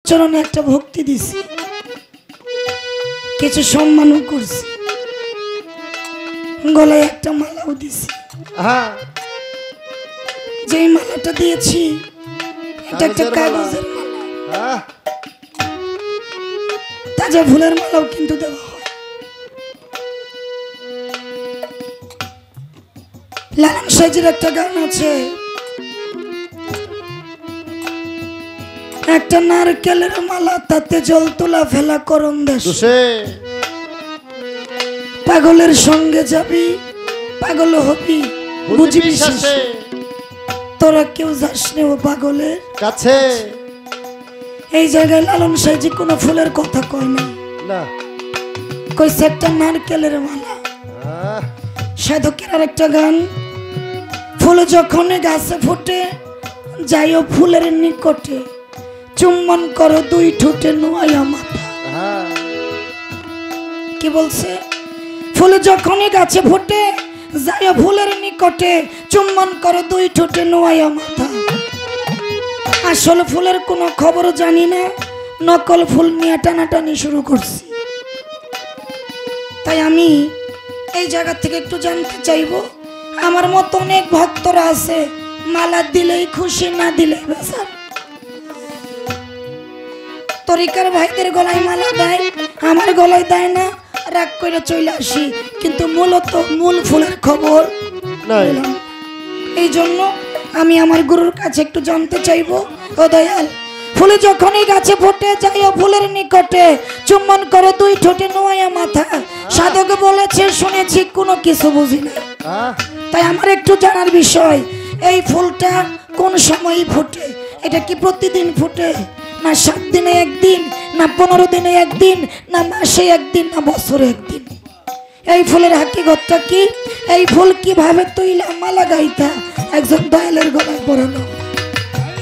চরণে একটা ভক্তি দিছি, কিছু সম্মানও করছি, গলায় একটা মালাও দিছি। যেই মালাটা দিয়েছি এটা একটা কাগজের মালা, তাজা ফুলের মালাও কিন্তু দেওয়া হয়। লালন সাইজির একটা গান আছে, একটা নারকেলের মালা তাতে জল তোলা ফেলা করন দেশ, পাগলের সঙ্গে যাবি পাগল হবি বুঝবি শেষে, তোরা কেউ যাস নে ও পাগলের কাছে। এই জায়গায় লালন সাইজি কোনো ফুলের কথা কয় না, কইছে একটা নারকেলের মালা। সাধকের আর একটা গান, ফুল যখন গাছে ফোটে যাইও ফুলের নিকটে, চুম্বন করো দুই ঠোঁটে নোয়া মাথা। কি বলছে? ফুল যখনই গাছে ফোটে যাইও ফুলের নিকটে, চুম্বন করো দুই ঠোঁটে নোয়া মাথা। আসল ফুলের কোনো খবর জানি না, নকল ফুল নিয়ে টানাটানি শুরু করছি। তাই আমি এই জায়গা থেকে একটু জানতে চাইবো, আমার মতো অনেক ভক্তরা আছে, মালা দিলেই খুশি, না দিলেই বেজার। তরিকার ভাইদের গলায় মালা দেয়, আমার গলায় দেয় না, রাগ করে চলে আসি, কিন্তু মূলত মূল ফুলের খবর নাই। এই জন্য আমি আমার গুরুর কাছে একটু জানতে চাইবো, ও দয়াল, ফুল যখনই গাছে ফোটে যাইও ফুলের নিকটে, চুম্বন করে দুই ঠোঁটে নোয়া মাথা। সাধক বলেছে শুনেছি, কোনো কিছু বুঝি না। তাই আমার একটু জানার বিষয়, এই ফুলটা কোন সময় ফোটে? এটা কি প্রতিদিন ফোটে, না 7 দিনে একদিন, না 15 দিনে একদিন, না মাসে একদিন, না বছরে একদিন? এই ফুলের হাকিগতটা কি? এই ফুল কিভাবে তৈলা মালা গাইতা একজন দয়ালের গলায় পরানো?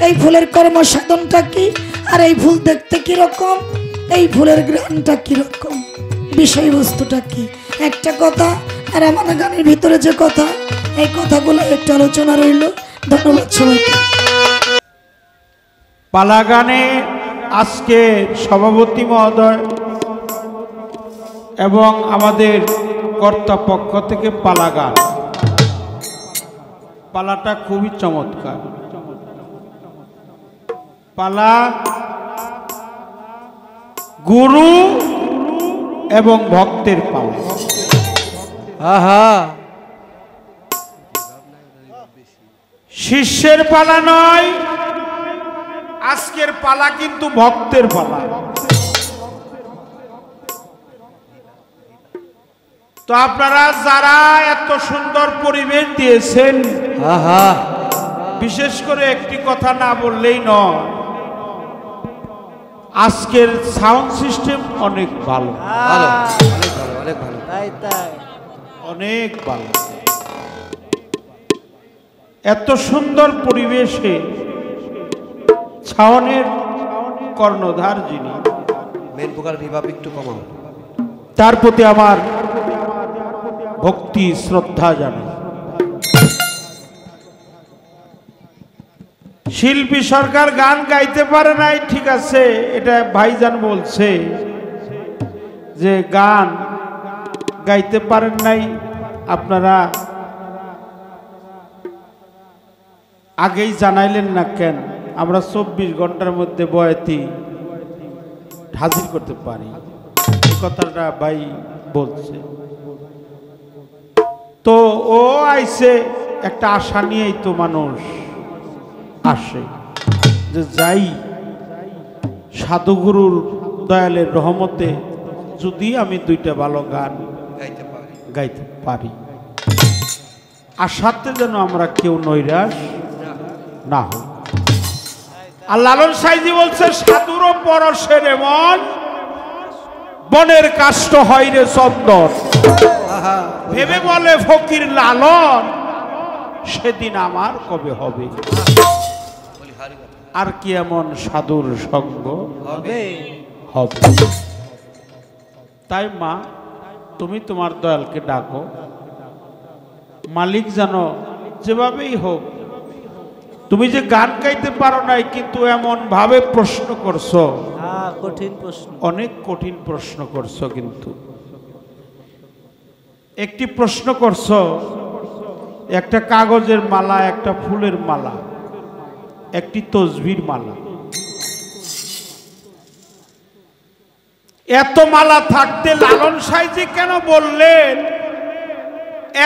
এই ফুলের কর্ম সাধনটা কি? আর এই ফুল দেখতে কিরকম? এই ফুলের গ্রানটা কিরকম? বিষয়বস্তুটা কি? একটা কথা আর আমার গানের ভিতরে যে কথা, এই কথাগুলো একটু আলোচনা রইল। ধন্যবাদ সবাইকে। পালা গানে আজকে সভাপতি মহোদয় এবং আমাদের কর্তাপক্ষ থেকে পালা গান, পালাটা খুবই চমৎকার। পালা গুরু এবং ভক্তের পালা। শিষ্যের পালা নয়, আজকের পালা কিন্তু ভক্তের পালা। তো আপনারা যারা এত সুন্দর পরিবেশ দিয়েছেন, বিশেষ করে একটি কথা না বললেই নয়, আজকের সাউন্ড সিস্টেম অনেক ভালো, অনেক ভালো। এত সুন্দর পরিবেশে ছাউনের কর্ণধার যিনি, তার প্রতি আমার ভক্তি শ্রদ্ধা জানাই। শিল্পী সরকার গান গাইতে পারে নাই, ঠিক আছে, এটা ভাইজান বলছে যে গান গাইতে পারেন নাই। আপনারা আগেই জানাইলেন না কেন? আমরা 24 ঘন্টার মধ্যে বয়াতি হাজির করতে পারি, এই কথাটা ভাই বলছে। তো ও আইছে একটা আশা নিয়েই তো মানুষ আসে, যে যাই সাধুগুরুর দয়ালের রহমতে যদি আমি 2টা ভালো গান গাইতে পারি, আশাতে যেন আমরা কেউ নৈরাশ না হই। আর লালন সাইজি বলছে, সাধুরও পরশে রে মন, বনের কাষ্ট হয় রে চন্দন। ভেবে বলে ফকির লালন, সেদিন আমার কবে হবে? আর কি এমন সাধুর সঙ্গ হবে? তাই মা, তুমি তোমার দয়ালকে ডাকো, মালিক যেন যেভাবেই হোক তুমি যে গান গাইতে পারো নাই, কিন্তু এমন ভাবে প্রশ্ন করছো, কঠিন প্রশ্ন, অনেক কঠিন প্রশ্ন করছো। কিন্তু একটি প্রশ্ন করছো, একটা কাগজের মালা, একটা ফুলের মালা, একটি তসবির মালা, এত মালা থাকতে লালন সাইজি কেন বললেন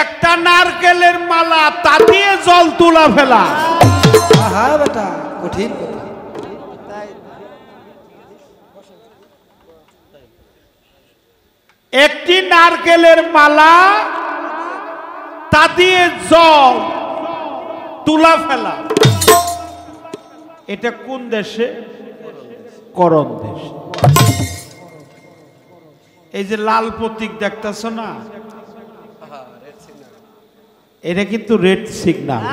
একটা নারকেলের মালা, তা দিয়ে জল তুলা ফেলা? হ্যাঁ বেটা, কঠিন কথা। একটি নারকেলের মালা, তা দিয়ে জল তুলা ফেলা, এটা কোন দেশে? করণ দেশে। এই যে লাল প্রতীক দেখতেছ না, এটা কিন্তু রেড সিগন্যাল।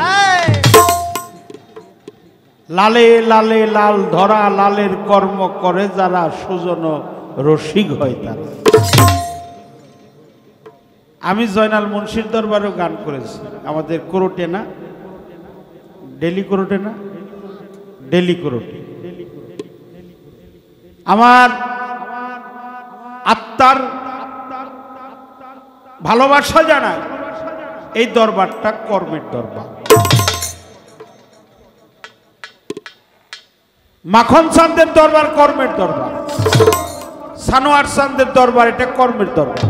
লালে লালে লাল ধরা, লালের কর্ম করে যারা, সুজন রসিক হয় তারা। আমি জয়নাল মুন্সির দরবারেও গান করেছি, আমাদের কোরটে না, ডেলি কোরটে না, ডেলি কোরটে। আমার আত্মার ভালোবাসা জানায় এই দরবারটা কর্মের দরবার। মাখন চাঁদের দরবার কর্মের দরবার, সানোয়ার চাঁদের দরবার এটা কর্মের দরবার।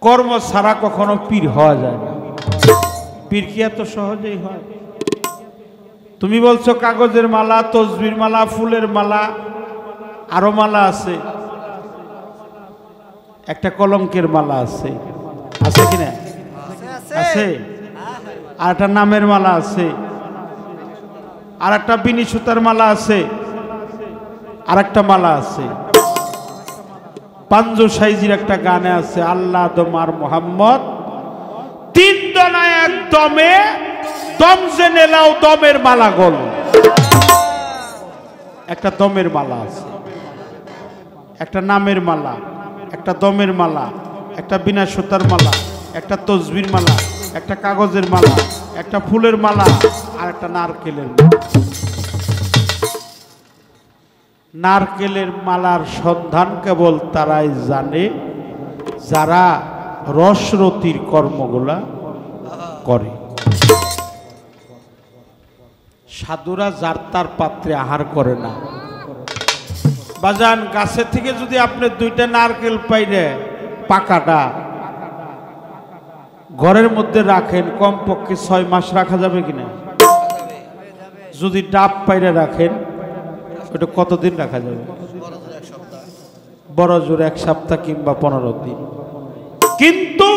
কর্ম ছাড়া কখনো পীর হওয়া যায় না। পীর কি এত সহজেই হয়? তুমি বলছো কাগজের মালা, তসবির মালা, ফুলের মালা, আরো মালা আছে, একটা কলঙ্কের মালা আছে, আছে কিনা? আছে। আর একটা নামের মালা আছে, আর একটা বিনি সুতার মালা আছে, আর একটা মালা আছে। পাঞ্জু সাইজির একটা গানে আছে, আল্লাহ দমার মোহাম্মদ তিন দনায় এক দমে, দম জেনে লাও দমের মালা গোল। একটা দমের মালা আছে, একটা নামের মালা, একটা দমের মালা, একটা বিনা সুতার মালা, একটা তসবির মালা, একটা কাগজের মালা, একটা ফুলের মালা, আর একটা নারকেলের মালা। নারকেলের মালার সন্ধান কেবল তারাই জানে যারা রসরতির কর্মগুলা করে। সাধুরা যার তার পাত্রে আহার করে না। বাজান, গাছের থেকে যদি আপনি দুইটা নারকেল পাইলে পাকাটা ঘরের মধ্যে রাখেন, কমপক্ষে 6 মাস রাখা যাবে কিনা? যদি ডাব পাইলে রাখেন, ওটা কতদিন রাখা যাবে? বড় জোর 1 সপ্তাহ কিংবা 15 দিন। কিন্তু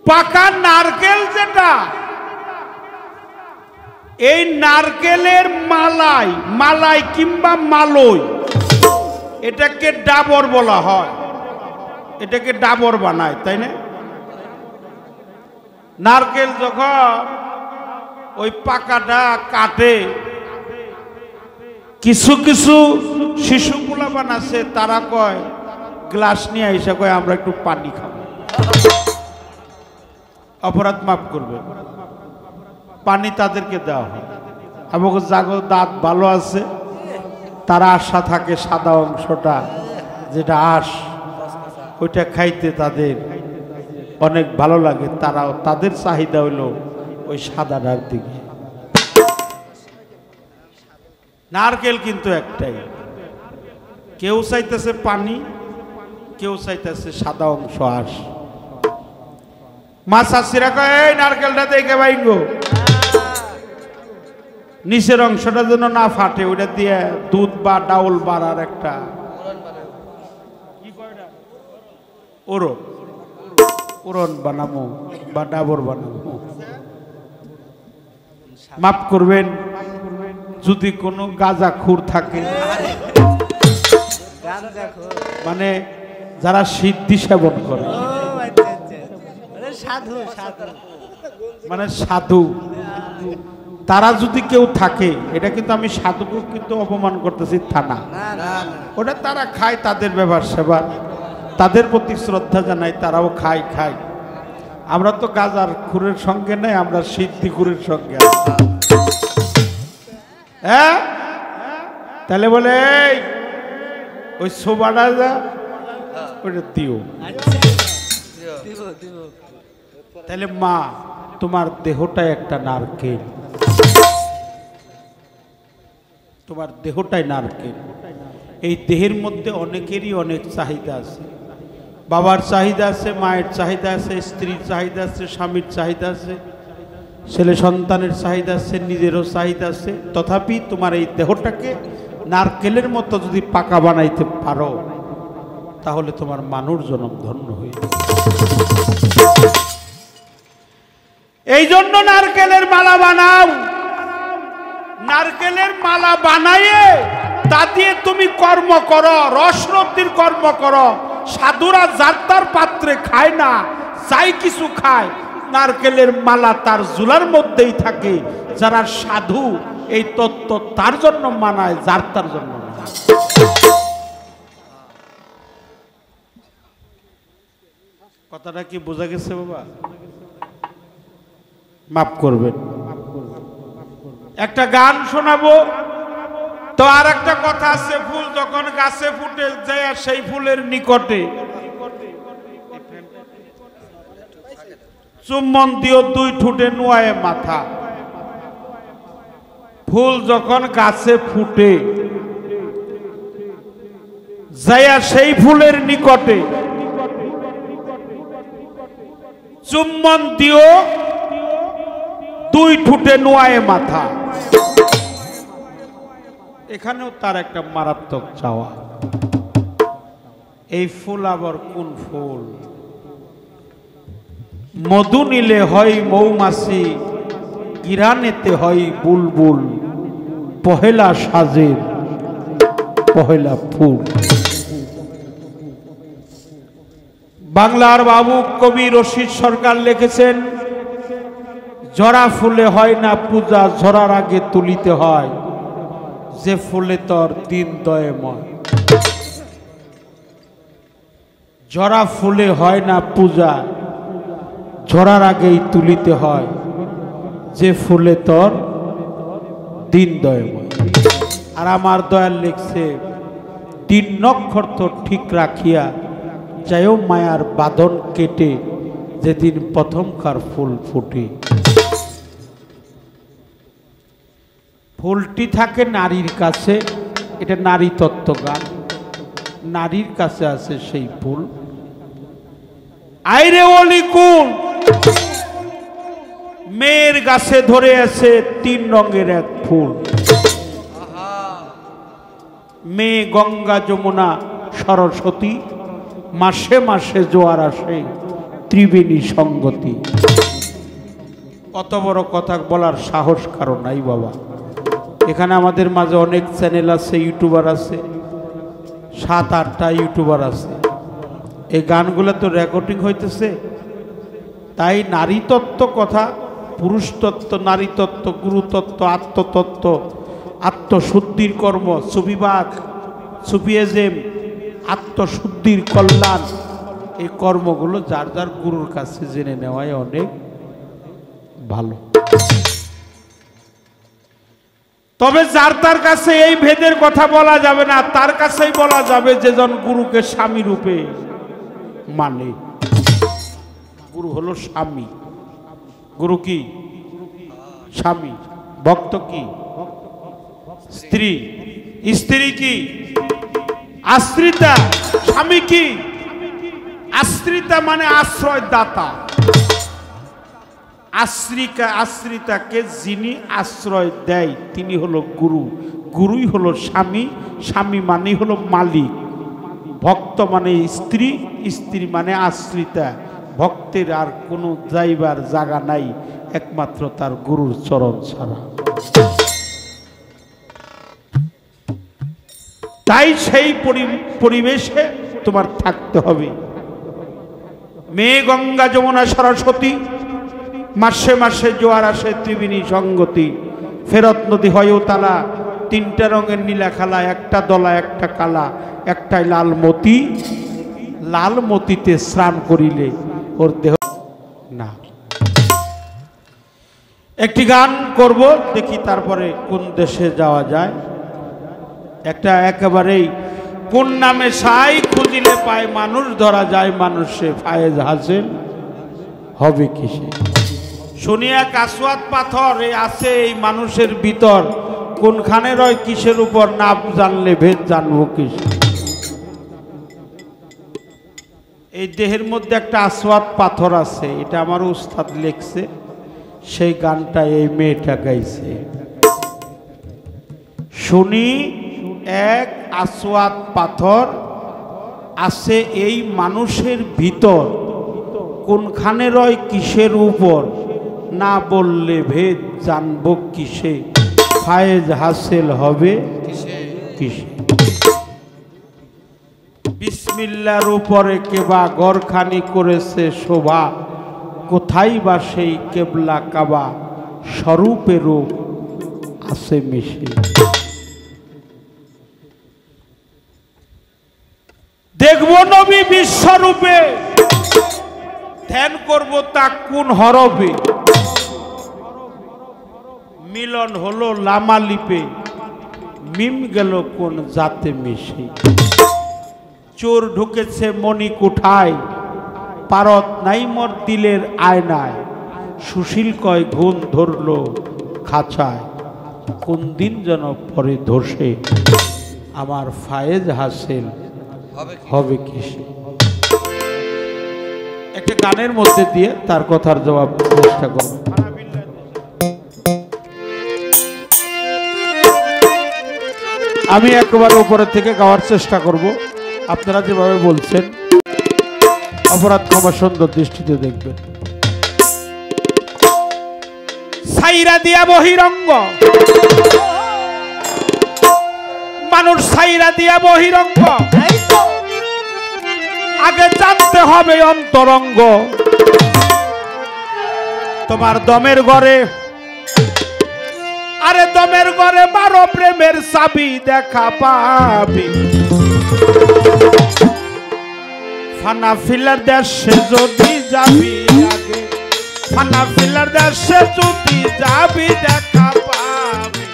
পাকা নারকেল যেটা, এই নারকেলের মালাই কিংবা মালই, এটাকে ডাবর বলা হয়, এটাকে ডাবর বানায়, তাই না? নারকেল যখন ওই পাকাটা কাটে, কিছু কিছু শিশু পোলাপান আছে, তারা কয় গ্লাস নিয়ে এসে কয় আমরা একটু পানি খাবো। অপরাধ মাফ করবে, পানি তাদেরকে দেওয়া হয়। এবং জাগো দাঁত ভালো আছে, তারা আশা থাকে সাদা অংশটা, যেটা আঁশ, ওইটা খাইতে তাদের অনেক ভালো লাগে। তারাও তাদের চাহিদা হইল ওই সাদাটার দিকে। নারকেল কিন্তু একটাই, কেউ চাইতেছে পানি, কেউ চাইতেছে সাদা অংশ আঁশ। মা চাষিরা কয় এই নারকেলটা দেখে বাইঙ্গো, নিচের অংশটা যেন না ফাটে, ওইটা দিয়ে দুধ বা ডাউল বাড়ার একটা ওরন বানাবো বা ডাবর বানাবো। মাফ করবেন যদি কোনো গাঁজাখুর থাকে, মানে যারা সিদ্ধি সেবন করে, মানে সাধু, তারা যদি কেউ থাকে, এটা কিন্তু আমি সাধুকে কিন্তু অপমান করতেছি থানা, ওটা তারা খায়, তাদের ব্যবহার সেবা, তাদের প্রতি শ্রদ্ধা জানাই, তারাও খায়। আমরা তো গাজার খুরের সঙ্গে নেই, আমরা সিদ্ধি খুরের সঙ্গে আছি। হ্যাঁ, তাহলে বলে এই ওই সোবাটা যা ওইটা দিও। তাহলে মা, তোমার দেহটাই একটা নারকেল, তোমার দেহটাই নারকেল। এই দেহের মধ্যে অনেকেরই অনেক চাহিদা আছে। বাবার চাহিদা আছে, মায়ের চাহিদা আছে, স্ত্রীর চাহিদা আছে, স্বামীর চাহিদা আছে, ছেলে সন্তানের চাহিদা আছে, নিজেরও চাহিদা আছে। তথাপি তোমার এই দেহটাকে নারকেলের মতো যদি পাকা বানাইতে পারো, তাহলে তোমার মানুষ জন্ম ধন্য হয়ে যাবে। এই জন্য নারকেলের মালা বানাও। নারকেলের মালা বানাইয়ে তা দিয়ে তুমি কর্ম করো, রসরব্দির কর্ম করো। সাধুরা যাত্রার পাত্রে খায় না, যাই কিছু খায় নারকেলের মালা তার জুলার মধ্যেই থাকে। যারা সাধু এই তত্ত্ব তার জন্য মানায়, যাত্রার জন্য না। কথাটা কি বোঝা গেছে বাবা? মাফ করবেন। একটা গান শোনাবো তো। আর একটা কথা আছে, ফুল যখন গাছে ফুটে যায় সেই ফুলের নিকটে চুম্বন দিও দুই ঠুটে নুয়ায়ে মাথা। ফুল যখন গাছে ফুটে যায় সেই ফুলের নিকটে চুম্বন দিও দুই ঠুটে নুয়ায়ে মাথা। এখানেও তার একটা মারাত্মক চাওয়া। এই ফুল আবার কোন ফুল? মধু নিলে হয় মৌমাছি, ঘিরানেতে হয় বুলবুল, পহেলা সাজের পহেলা ফুল। বাংলার বাবু কবি রশিদ সরকার লিখেছেন, জরা ফুলে হয় না পূজা, ঝরার আগে তুলিতে হয় যে ফুলে তোর দিন দয়ময়। জরা ফুলে হয় না পূজা, ঝরার আগেই তুলিতে হয় যে ফুলে তোর দিন দয়ময়। আর আমার দয়াল লিখছে, দিন নক্ষত্র ঠিক রাখিয়া যায়ও মায়ার বাঁধন কেটে, যেদিন প্রথমকার ফুল ফুটে। ফুলটি থাকে নারীর কাছে, এটা নারী তত্ত্ব গান। নারীর কাছে আছে সেই ফুল। আইরে ওলি কুল, মেয়ের গাছে ধরে আছে তিন রঙের এক ফুল। মেয়ে গঙ্গা যমুনা সরস্বতী, মাসে মাসে জোয়ার আসে ত্রিবেণী সঙ্গতি। অত বড় কথা বলার সাহস কারো নাই বাবা। এখানে আমাদের মাঝে অনেক চ্যানেল আছে, ইউটিউবার আছে, 7-8টা ইউটিউবার আছে। এই গানগুলো তো রেকর্ডিং হইতেছে। তাই নারী তত্ত্ব কথা, পুরুষ তত্ত্ব, নারী তত্ত্ব, গুরুতত্ত্ব, আত্মতত্ত্ব, আত্মশুদ্ধির কর্ম, সুফিবাদ, সুফিয়াজম, আত্মশুদ্ধির কল্যাণ, এই কর্মগুলো যার যার গুরুর কাছে জেনে নেওয়াই অনেক ভালো। তবে যার তার কাছে এই ভেদের কথা বলা যাবে না, তার কাছেই বলা যাবে যেজন গুরুকে স্বামী রূপে মানে। গুরু হলো স্বামী। গুরু কি? স্বামী। ভক্ত কি? স্ত্রী। স্ত্রী কি? আশ্রিতা। স্বামী কি? আশ্রিতা মানে আশ্রয় দাতা। আশ্রিতাকে যিনি আশ্রয় দেয় তিনি হলো গুরু। গুরুই হলো স্বামী। স্বামী মানে হলো মালিক। ভক্ত মানে স্ত্রী, স্ত্রী মানে আশ্রিতা। ভক্তের আর কোনো যাইবার জায়গা নাই একমাত্র তার গুরুর চরণ ছাড়া। তাই সেই পরিবেশে তোমার থাকতে হবে। মেয়ে গঙ্গা যমুনা সরস্বতী, মাসে মাসে জোয়ার আসে ত্রিবেণী সঙ্গতি। ফেরত নদী হয় তালা, 3টা রঙের নীলা খালা, একটা দলা একটা কালা, একটাই লাল মতি। লাল মতিতে স্নান করিলে ওর দেহ না। একটি গান করব, দেখি তারপরে কোন দেশে যাওয়া যায়। একটা একেবারেই কোন নামে সাই খুঁজিলে পায় মানুষ ধরা যায় মানুষে, ফায়েজ হাসিল হবে কিসে। শুনি এক আসওয়াত পাথর আছে এই মানুষের ভিতর, কোনখানে রয় কিসের উপর, না জানলে ভেদ জানবো কিসে। এই দেহের মধ্যে একটা আসওয়াত পাথর আছে, এটা আমার উস্তাদ লিখছে, সেই গানটা এই মেয়েটা গাইছে। শুনি এক আসওয়াত পাথর আছে এই মানুষের ভিতর, কোনখানে রয় কিসের উপর, না বললে ভেদ জানবো কিসে, ফায়েজ হাসিল হবে কিসে। বিসমিল্লার উপরে কেবা গরখানি করেছে শোভা, কোথায় বা সেই কেবলা কাবা, স্বরূপে রূপ আছে মিশে। দেখব নবী বিশ্বরূপে, ধ্যান করব তা কোন হরবে, মিলন হলো লামালিপে, মিম গেল কোন জাতে মিশে। চোর ঢুকেছে মণি কুঠায়, পারত নাই মোর দিলের আয়নায়, সুশীল কয় ঘুণ ধরলো খাঁচায়, কোন দিন যেন পরে ধসে, আমার ফায়েজ হাসিল হবে কিসে। একটা গানের মধ্যে দিয়ে তার কথার জবাব চেষ্টা করব। আমি একবার উপরে থেকে গাওয়ার চেষ্টা করব, আপনারা যেভাবে বলছেন অপরাধ ক্ষমা সুন্দর দৃষ্টিতে দেখবেন। সাইরা দিয়া বহিরঙ্গ, মানুষ সাইরা দিয়া বহিরঙ্গ, আগে জানতে হবে অন্তরঙ্গ। তোমার দমের ঘরে, আরে দমের ঘরে মারো প্রেমের চাবি, দেখা পাবি ফানা ফিলার দেশে যদি যাবি আগে, ফানা ফিলার দেশে যদি যাবি দেখা পাবি,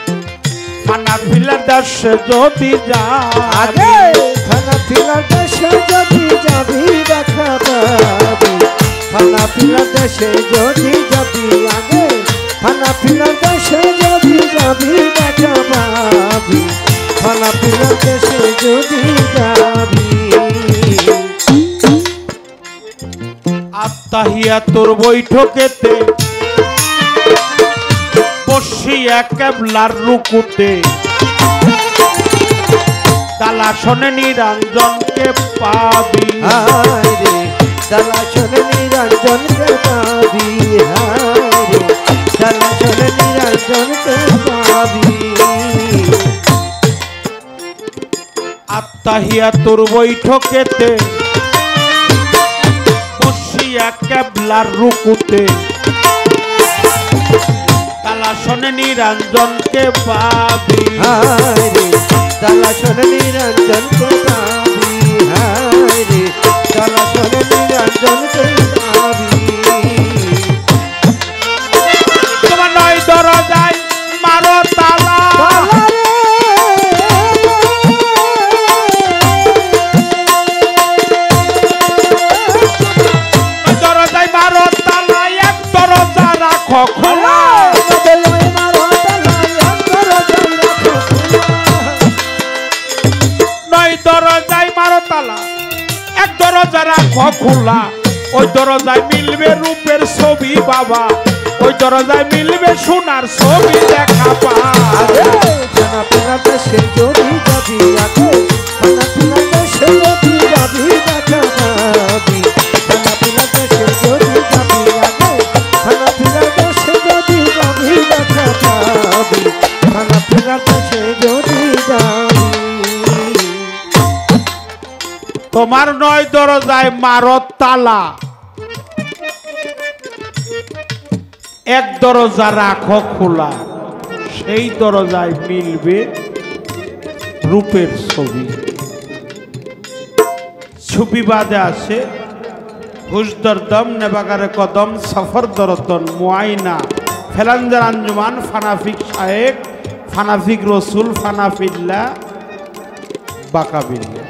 ফানা ফিলার দেশে যদি যাবি, ফানা ফিলার দেশে যদি যাবি দেখা পাবি, ফানা ফিলার দেশে যদি যাবি আগে, ফানা ফিলার দেশে যদি যাবি দেখা পাবি, ফানা ফিলার দেশে যদি যাবি। আত্মাহিয়া তোর বৈঠকেতে বসিয়া কেবলার রুকুতে, দালা শোনে নিরঞ্জনকে পাবি, হায় রে দালা শোনে নিরঞ্জনকে পাবি, হায় রে দালা শোনে নিরঞ্জনকে পাবি। আত্মাহিয়া তোর বৈঠকেতে বসিয়া কেবলার রুকুতে, দালা শোনে নিরঞ্জনকে পাবি, হায় রে দালা শোনে নিরঞ্জনকে পাবি, হায় রে দালা শোনে নিরঞ্জনকে পাবি। তোমার নয় দরজায় মারো তালা, দরজায় মারো তালা, এক দরজা রাখো খোলা, নয় দরজায় মারো তালা, এক দরজা রাখো খোলা, ওই দরজায় মিলবে রূপের ছবি বাবা, ওই দরজায় মিলবে সোনার ছবি দেখা পাবে। ফানা ফিলার দেশে যদি যাবি আগে, ফানা ফিলার দেশে যদি যাবি দেখা পাবি, ফানা ফিলার দেশে যদি যাবি আগে, ফানা ফিলার দেশে যদি যাবি দেখা পাবি, ফানা ফিলার দেশে যদি যাবি। তোমার নয় দরজায় মারো তালা, এক দরজা রাখো খোলা, সেই দরজায় মিলবে রূপের ছবি। ছবি বাদে আসে হুজদর দম নেবাগারে কদম সফর দরতন মুআইনা ফেলাঞ্জার আঞ্জুমান ফানাফিক শায়েক ফানাফিক রসুল ফানাফিল্লা বাকাবিল্লা।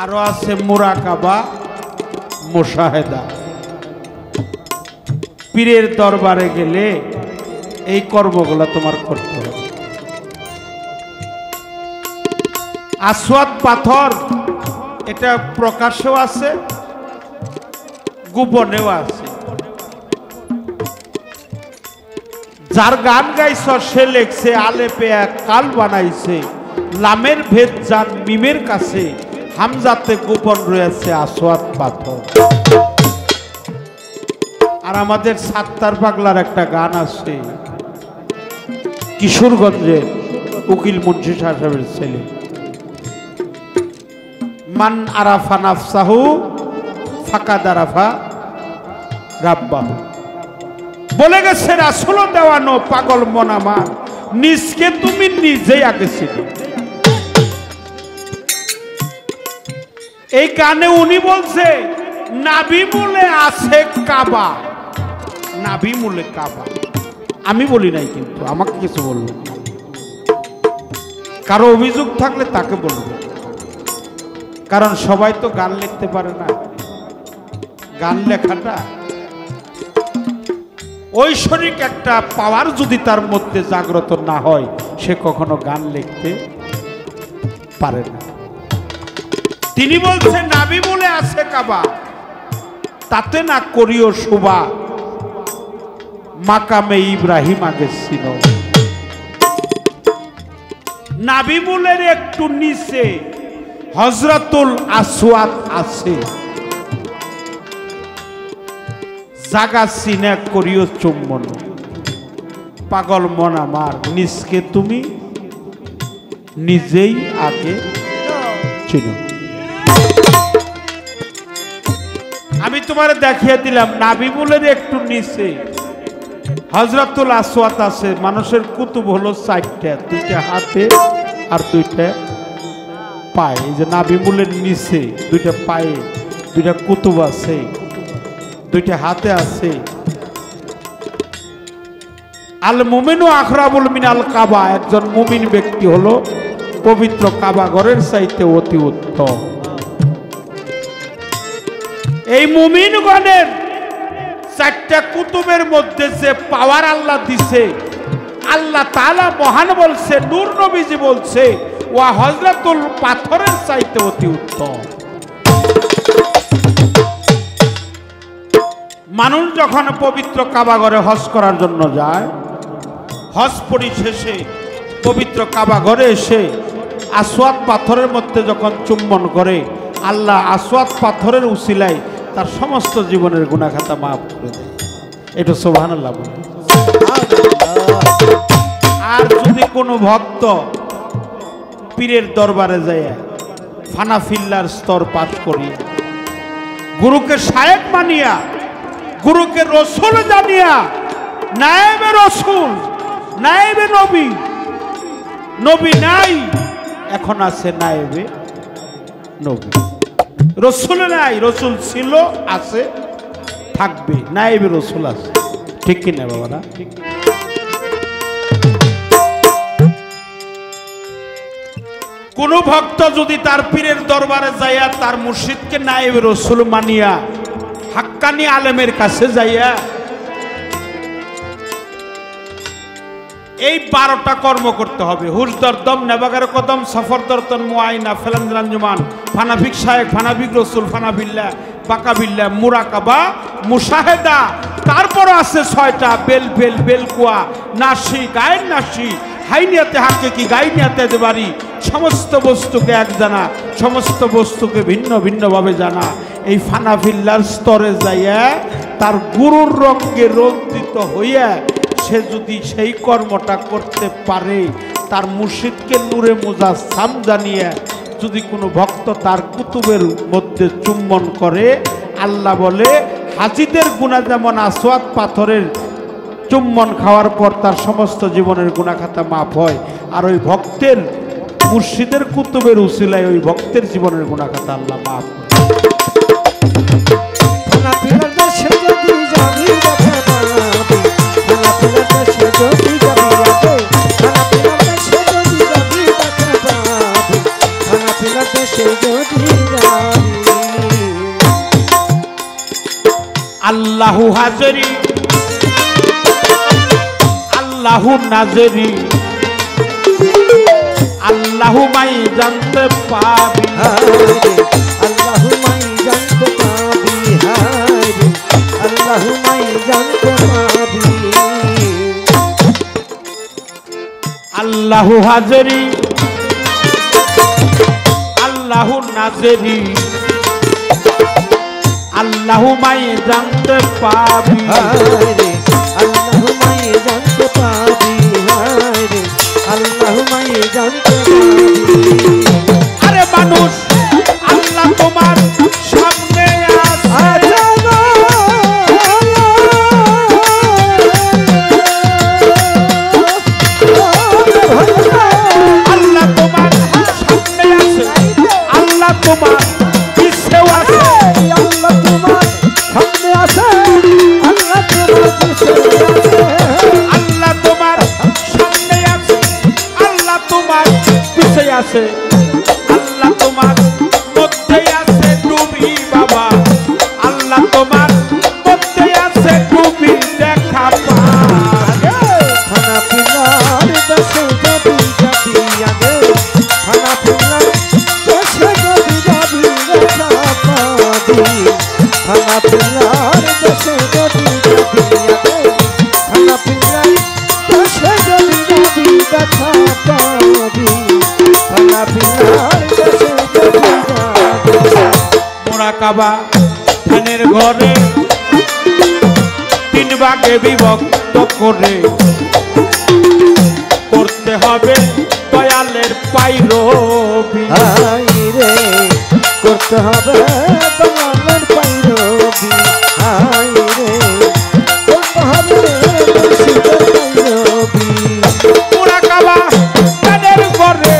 আরো আছে মুরাকাবা মুশাহেদা। পীরের দরবারে গেলে এই কর্মগুলো তোমার করতে হবে। আসওয়াদ পাথর এটা প্রকাশেও আছে, গোপনেও আছে। যার গান গাইছ সে লেখছে আলেপে এক কাল বানাইছে, লামের ভেদ যান মিমের কাছে, হামজাতে গোপন রয়েছে আসওয়াদ পাথর। আর আমাদের সাত্তার পাগলার একটা গান আছে, কিশোরগঞ্জের উকিল মুন্সি সাহেবের ছেলে, মান আরাফা নাফসাহু ফাকাদ আরাফা রাব্বাহু। বলে গেছে রাসূল দেওয়ানো পাগল মন আমার, নিজকে তুমি নিজেই আগে চিনো। এই গানে উনি বলছে নাভি মূলে আছে কাবা, নাভি মূলে কাবা। আমি বলি নাই, কিন্তু আমাকে কিছু বললো। কারো অভিযোগ থাকলে তাকে বলবে, কারণ সবাই তো গান লিখতে পারে না। গান লেখাটা ঐশ্বরিক একটা পাওয়ার যদি তার মধ্যে জাগ্রত না হয়, সে কখনো গান লিখতে পারে না। তিনি বলছেন নাভি মূলে আছে কাবা, তাতে না করিও শোভা, মাকামে ইব্রাহিম আগে ছিল। নাভি মূলের একটু নিচে হযরতুল আসওয়াদ আছে, জাগা সিনে করিও চুম্বন। পাগল মন আমার, নিজকে তুমি নিজেই আগে চিনো। আমি তোমার দেখিয়ে দিলাম নাভি মূলের একটু নিচে হযরতুল আসওয়াদ আছে। মানুষের কুতুব হলো 4টা, 2টা হাতে আর 2টা পায়ে। এই যে নাভি মূলের নিচে 2টা পায়ে 2টা কুতুব আছে, 2টা হাতে আছে। আল মুমিনু আখরাবুল মিনাল কাবা, একজন মুমিন ব্যক্তি হলো পবিত্র কাবা ঘরের চাইতে অতি উত্তম। এই মুমিনগণের 4টা কুতুবের মধ্যে যে পাওয়ার আল্লাহ দিছে, আল্লাহ তাআলা মহান বলছে, নূর নবীজি বলছে ওয়া হযরতুল পাথরের চাইতে অতি উত্তম। মানুষ যখন পবিত্র কাবা ঘরে হজ করার জন্য যায়, হজ পরিশেষে পবিত্র কাবা ঘরে এসে আসওয়াদ পাথরের মধ্যে যখন চুম্বন করে, আল্লাহ আসওয়াদ পাথরের উসিলায় তার সমস্ত জীবনের গুনাহ খাতা মাফ করে দেয়। এটা সুবহানাল্লাহ বলে। আর যদি কোনো ভক্ত পীরের দরবারে যায় ফানাফিল্লার স্তর পাঠ করি, গুরুকে শায়েখ মানিয়া, গুরুকে রসুল জানিয়া, নায়েবে রসুল, নায়েবে নবী, নবী নাই এখন আছে নায়েবে নবী। রসুল নাই, রসুল ছিল, আছে, থাকবে, নায়েবে রসুল আছে। ঠিক কিনা বাবারা? কোন ভক্ত যদি তার পীরের দরবারে যাইয়া তার মুর্শিদকে নায়েবে রসুল মানিয়া হাক্কানি আলেমের কাছে যাইয়া এই 12টা কর্ম করতে হবে। হুজদর দম নেবাগারে কদম সফর দরতন মুআইনা ফেলাঞ্জুমান ফানাফিক শায়েখ ফানাফিক রসুল ফানাবিল্লাহ বাকাবিল্লাহ মুরাকাবা মুশাহেদা। তারপর আছে 6টা বেল বেল বেলকুয়া নাসি গায়ের নাসি হাইনিয়াতে হাকিকি গাইনিয়াতে দেবারি। সমস্ত বস্তুকে এক জানা, সমস্ত বস্তুকে ভিন্ন ভিন্নভাবে জানা। এই ফানাফিল্লার স্তরে যাইয়া তার গুরুর রঙে রঞ্জিত হইয়া সে যদি সেই কর্মটা করতে পারে, তার মুর্শিদকে নূরে মুজাসসাম জানিয়ে যদি কোনো ভক্ত তার কুতুবের মধ্যে চুম্বন করে, আল্লাহ বলে হাজিদের গুনাহ যেমন আসওয়াদ পাথরের চুম্বন খাওয়ার পর তার সমস্ত জীবনের গুনাহ খাতা মাফ হয়, আর ওই ভক্তের মুর্শিদের কুতুবের উসিলায় ওই ভক্তের জীবনের গুনাহ খাতা আল্লাহ মাফ করে। আল্লাহু হাজেরি আল্লাহু নাজেরি আল্লাহু মাই জানতে পাবি আল্লাহু মাই জানতে পাবি আল্লাহু মাই জানতে পাবি আল্লাহু হাজেরি আল্লাহু নাজেরি আল্লাহু মাই জানতে পাবি আল্লাহু মাই জানতে পাবি আল্লাহু মাই জানতে পাবি আরে মানুষ আল্লাহ তোমার সামনে আছে আল্লাহ তোমার সামনে আছে আল্লাহ তোমার পিছেও আছে আল্লাহ তোমার সামনে আছে আল্লাহ তোমার পিছে আছে আল্লাহ তোমার সামনে আছে আল্লাহ তোমার পিছে আছে আল্লাহ তোমার মধ্যে আছে ডুবি বাবা আল্লাহ তোমার মধ্যে আছে ডুবি দেখা পা খানা পিলার দেশে যদি যাবি আগে খানা পিলার দেশে যদি যাবি দেখা পাবি খানা পিলার দেশে যদি যাবি আগে খানা পিলার দেশে যদি যাবি দেখা পাবি খানা পিলার দেশে যদি যাবি মোরাকাবা ধানের ঘরে তিন ভাগে বিভক্ত করে করতে হবে দয়ালের পাইরবি হাই রে করতে হবে তোমার পাইরবি হাই রে করতে হবে মুর্শিদের পাইরবি মোরাকাবা ধানের ঘরে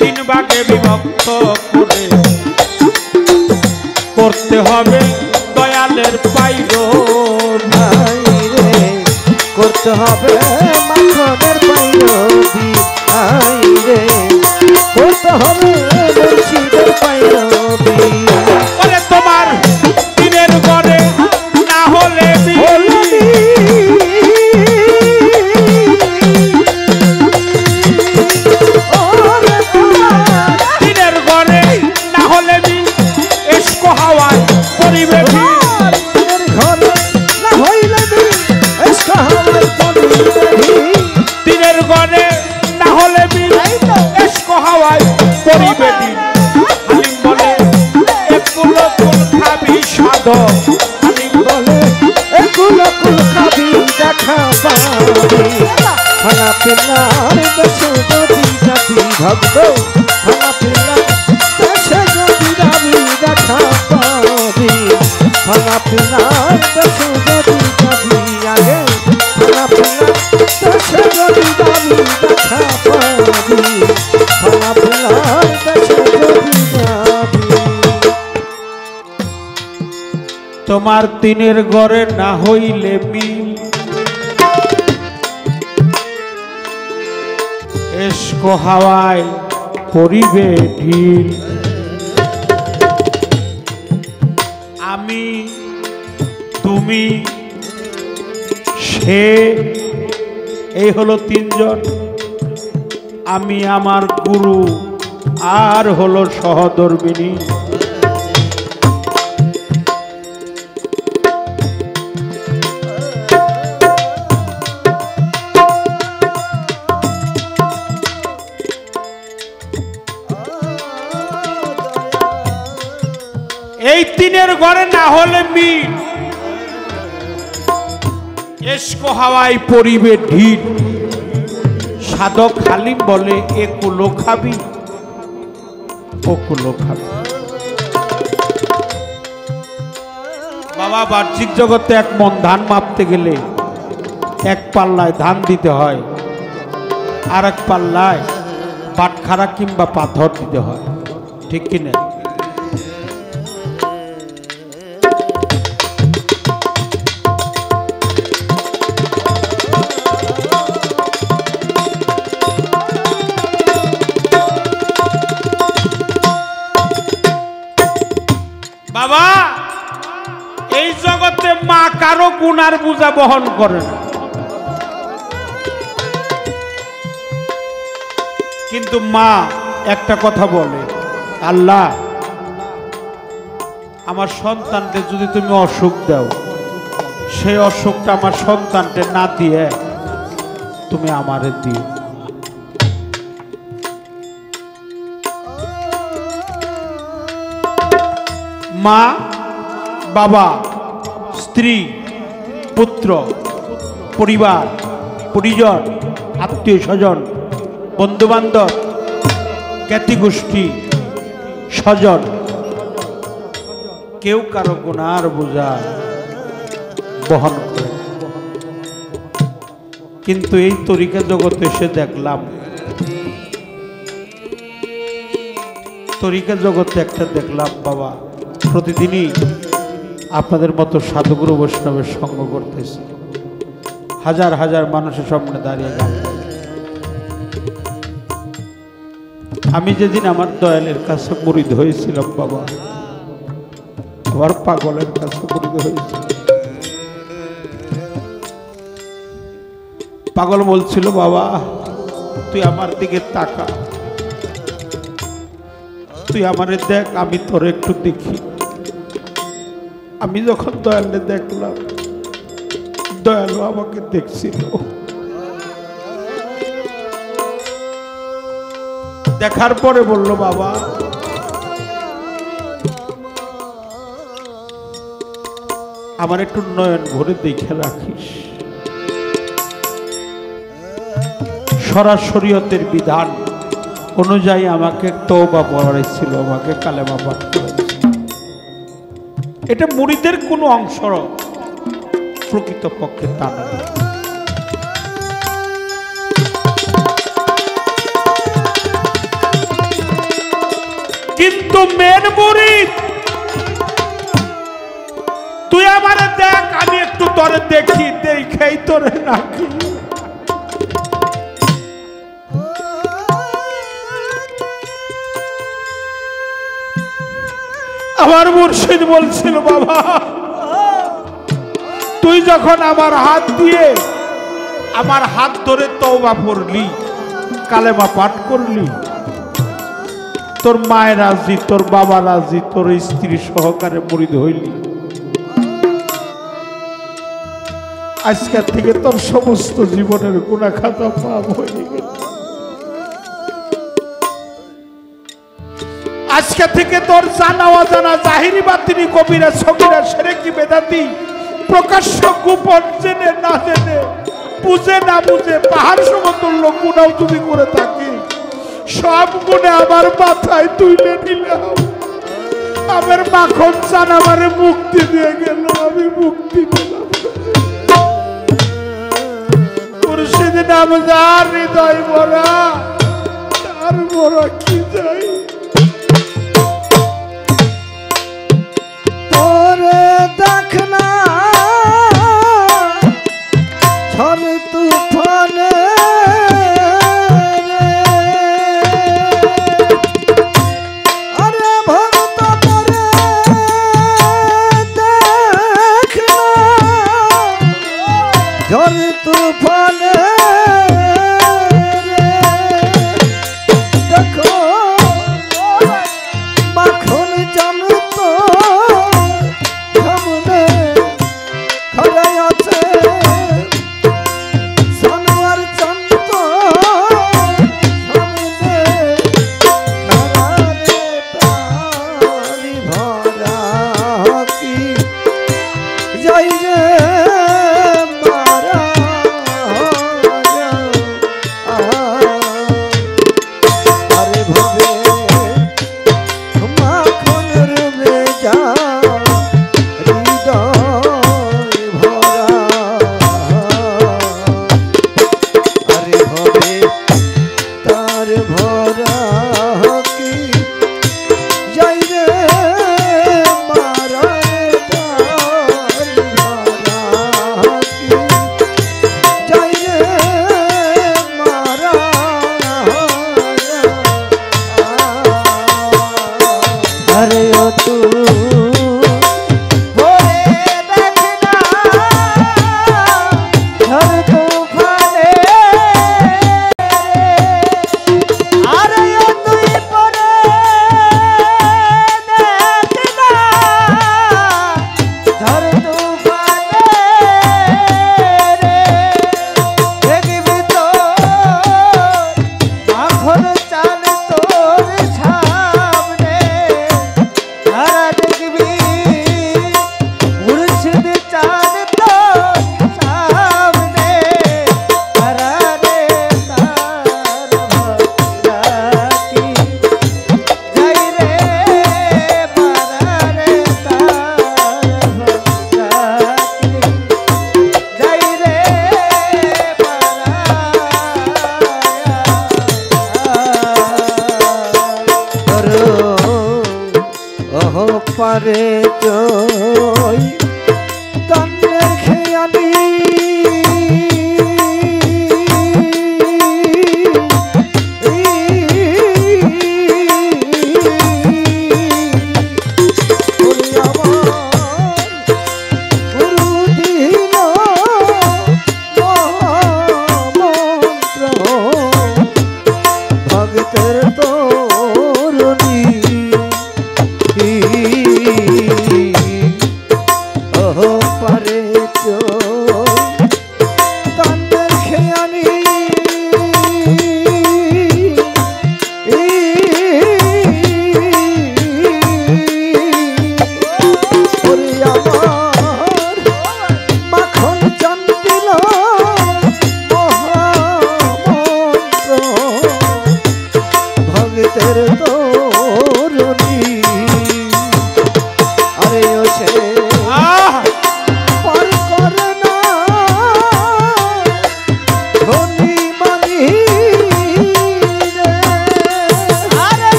তিন ভাগে বিভক্ত করে করতে হবে দয়ালের পাইরবি হাই রে করতে হবে মাখনের পাইরবি হাই রে করতে হবে মুর্শিদের পাইরবি ওরে তোমার দিনের ঘরে না হলে দিনের ঘরে না হলে এসকো হাওয়ায় পরিবে দিনের ঘরে না হলে এসকো হাওয়ায় পরিবে হালিম বলে একুলো কুল খাবি সাধক হালিম বলে এগুলো কুল খাবি দেখা পাবি খানা পিলার দেশে যদি যাবি ভক্ত খানা পিলার দেশে যদি যাবি দেখা পাবি খানা পিলার দেশে যদি যাবি আগে খানা পিলার দেশে যদি যাবি দেখা পাবি খানা পিলার দেশে যদি যাবি তোমার তিনের ঘরে না হইলে মিল এসকো হাওয়ায় পরিবে ঢিল আমি তুমি সে এই হলো তিনজন আমি আমার গুরু আর হলো সহধর্মিনী এই তিনের ঘরে না হলে মিল এসকো হাওয়ায় পরিবে ঢিল সাধক হালিম বলে এ কুলো খাবি ও কুলো খাবি বাবা বাহ্যিক জগতে এক মন ধান মাপতে গেলে এক পাল্লায় ধান দিতে হয় আর এক পাল্লায় বাটখারা কিংবা পাথর দিতে হয় ঠিক কিনা বাবা মা কারো গুনার বোঝা বহন করে না, কিন্তু মা একটা কথা বলে, আল্লাহ আমার সন্তানকে যদি তুমি অসুখ দাও, সেই অসুখটা আমার সন্তানকে না দিয়ে তুমি আমারে দিও। মা, বাবা, স্ত্রী, পুত্র, পরিবার, পরিজন, আত্মীয় স্বজন, বন্ধু বান্ধব, জ্ঞাতি গোষ্ঠী, স্বজন, কেউ কারো গুনার বোঝা বহন করে। কিন্তু এই তরিকা জগতে এসে দেখলাম, তরিকা জগতে একটা দেখলাম বাবা, প্রতিদিনই আপনাদের মতো সাধুগুরু বৈষ্ণবের সঙ্গ করতেছে, হাজার হাজার মানুষের সামনে দাঁড়িয়ে গান। আমি যেদিন আমার দয়ালের কাছে মুরিদ হয়েছিলাম বাবা, আমার পাগলের কাছে মুরিদ হয়েছিল। পাগল বলছিল, বাবা তুই আমার দিকে তাকা, তুই আমারে দেখ, আমি তোর একটু দেখি। আমি যখন দয়ালে দেখলাম, দয়ালু আমাকে দেখছিল। দেখার পরে বলল, বাবা আমার একটু নয়ন ভরে দেখে রাখিস। শরীয়তের বিধান অনুযায়ী আমাকে তওবা পড়াইছিল, আমাকে কালেমা পাঠ করেছিল। এটা মুরিদের কোনো অংশ প্রকৃতপক্ষে তা না। কিন্তু মেন মুরিদ, তুই আমারে দেখ, আমি একটু তোরে দেখি, দেখেই তোরে রাখি। আমার মুর্শিদ বলছিল, বাবা তুই যখন আমার হাত দিয়ে আমার হাত ধরে তওবা পড়লি, কালেমা পাঠ করলি, তোর মায়ের রাজি, তোর বাবা রাজি, তোর স্ত্রী সহকারে মুরিদ হইলি, আজকের থেকে তোর সমস্ত জীবনের গুনাহ খাতা মাফ হয়ে গেল। আজকে থেকে তোর জানা অজানা, জাহিরি বাতিনি, কবিরা সগীরা, শিরকি বেদাতি, প্রকাশ্য গোপন, জেনে না জেনে, বুঝে না বুঝে, পাহাড় সমতুল্য গুনাহ যদি করে থাকি, সব গুণে আমার মাথায় তুলে নিলাম। আমার মাখন চান আমারে মুক্তি দিয়ে গেল, আমি মুক্তি পেলাম। মুর্শিদ নাম যার হৃদয় ভরা, তার ভরা কি যাই। দেখনা ঝড় তুফানে আরে ভক্ত করে দেখনা ঝড় তুফানে দেখো মাখন জানত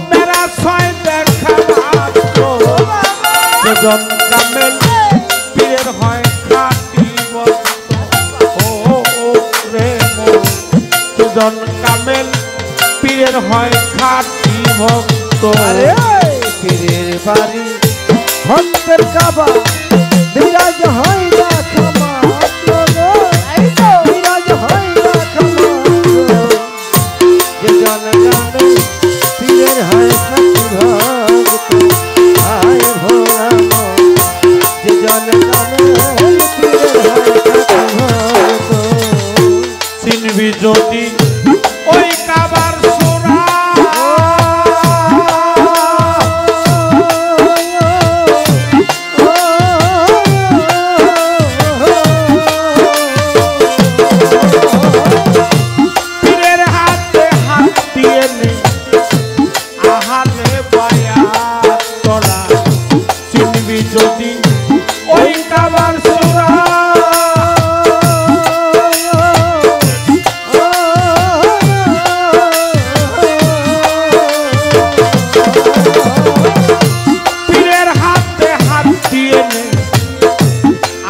मेरा सोई देखा জন কামেল সেজন কামেল পীরের হয় খাঁটি ভক্ত। আরে পীরের বাড়ি ভক্তের কাবা বিরাজ হয় না ক্ষমা বিরাজ হয় না ক্ষমা যে জন গানে পীরের হয় খাঁটি ভক্ত আয় ভোলা যে জন গানে পীরের হয় খাঁটি ভক্ত চিনবি যদি ওই কাবার সোরা পীরের হাতে হাত দিয়ে নে আহালে বায়াত তোরা চিনবি যদি ওই কাবার সোরা পীরের হাতে হাত দিয়ে নে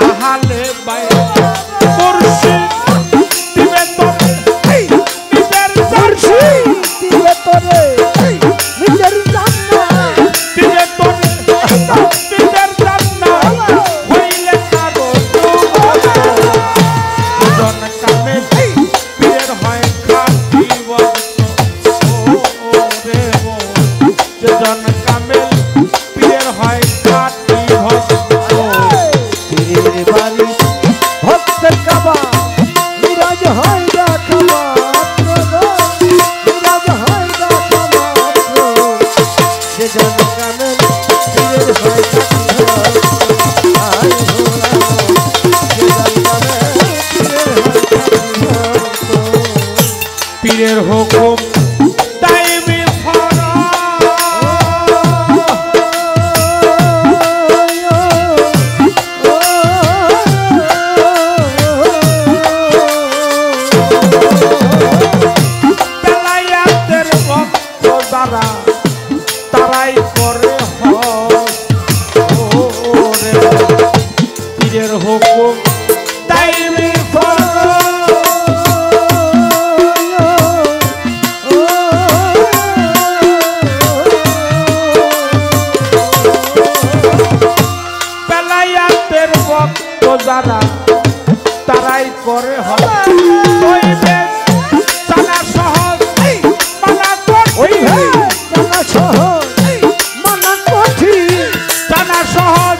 আহালে বায়াত মুর্শিদ দিবে তোরে নিজের জার্সি দিবে তোরে নিজের জান্নাত দিবে তোরে নিজের জান্নাত হইলে কারো দুজন কামেল পীরের হয় খাঁটি ভক্ত। ও রে ও দুজন কামেল পীরের হয় খাঁটি ভক্ত। পীরের বাড়ি ভক্তের কাবা বিরাজ হয় না ক্ষমা বিরাজ হয় না ক্ষমা যে জন কামেল পীরের হয় খাঁটি ভক্ত আয় ভোলা যে জন কামেল পীরের হয় খাঁটি ভক্ত পীরের হুকুম দাইমি ফরজ বেলায়েতের ভক্ত যারা তারাই করে হজ। ও রে পীরের হুকুম দাইমি ফরজ বেলায়েতের ভক্ত যারা তারাই করে হজ। হইবে জানা সহজ মানা ওই কঠিন জানা সহজ মানা কঠিন জানা সহজ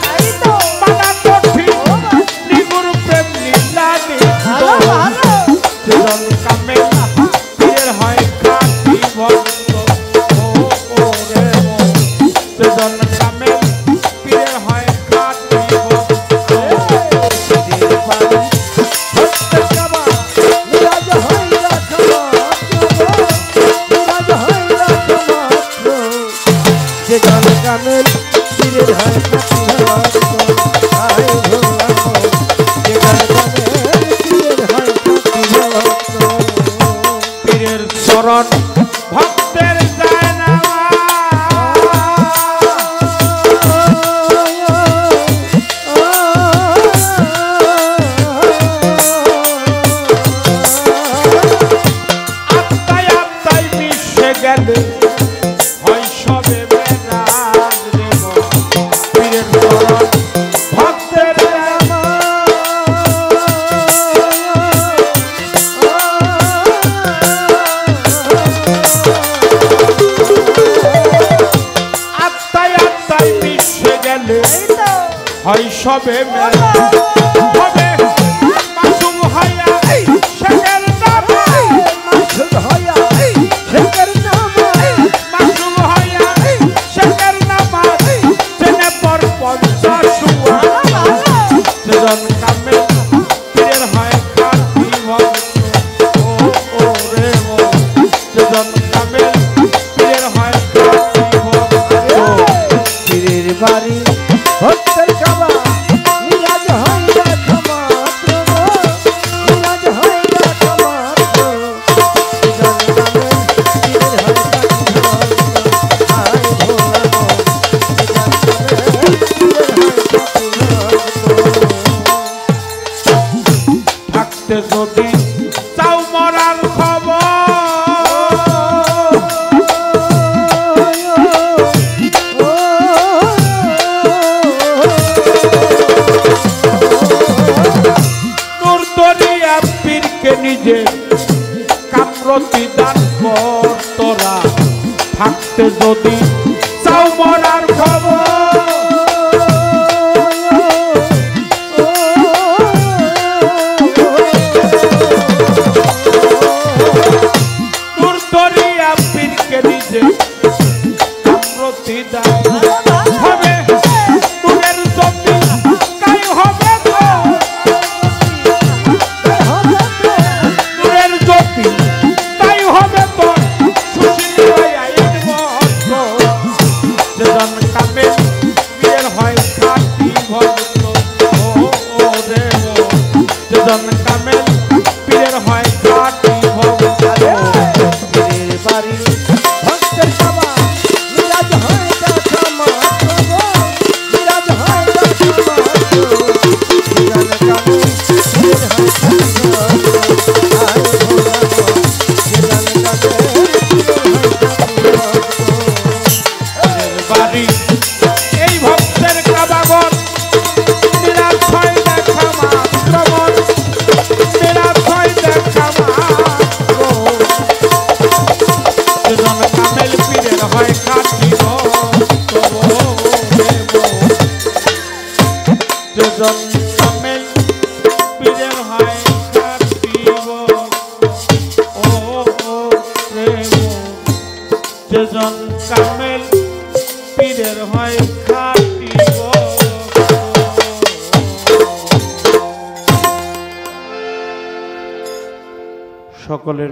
মানা কঠিন নিগুর প্রেম লীলা নিত্য। সেজন কামেল পীরের হয় খাঁটি ভক্ত। ও রে ও সেজন কামেল পীরের হয় খাঁটি ভক্ত। পীরের বাড়ি ভক্তের কাবা বিরাজ হয় না ক্ষমা বিরাজ হয় না ক্ষমা যে জন কামেল পীরের হয় খাঁটি ভক্ত আয় ভোলা যে জন কামেল পীরের হয় খাঁটি ভক্ত পীরের চরণ ভক্তের যায় না আত্মায় আত্মায় মিশে গেলে হয় সবে মেরাজ রে মন। পীরের চরণ ভক্তের যায় না। আত্মায় আত্মায় মিশে গেলে হয় সবে মেরাজ। হবে মাসুম হইয়া শেখের নামে মাসুদ হইয়া শেখের নামে মাসুম হইয়া শেখের নামাজ জেনে পর পঞ্চাশুয়া। সেজন কামেল পীরের হয় খাঁটি ভক্ত। ও রে ও সেজন কামেল পীরের হয় খাঁটি ভক্ত। পীরের বাড়ি ভক্তের কাবা মিরাজ হয় না ক্ষমা মিরাজ হয় যেজন কামেল পীরের হয় খাঁটি ভক্ত পীরের বাড়ি ভক্তের সভা মিরাজ হয় দেখা মাত্র গো, মিরাজ হয় দেখা মাত্র যেজন কামেল পীরের হয় খাঁটি ভক্ত আয় ভোলা গো, যেজন কামেল পীরের হয় খাঁটি ভক্ত। পীরের বাড়ি এই ভক্তের কাবাগর মিরাজ হয় দেখা মাত্র মন, মিরাজ হয় দেখা মাত্র যেজন কামেল পীরের হয় খাঁটি ভক্ত যেজন কামেল পীরের হয় খাঁটি ভক্ত ও প্রেম যেজন কামেল পীরের হয় খাঁটি ভক্ত। সকলের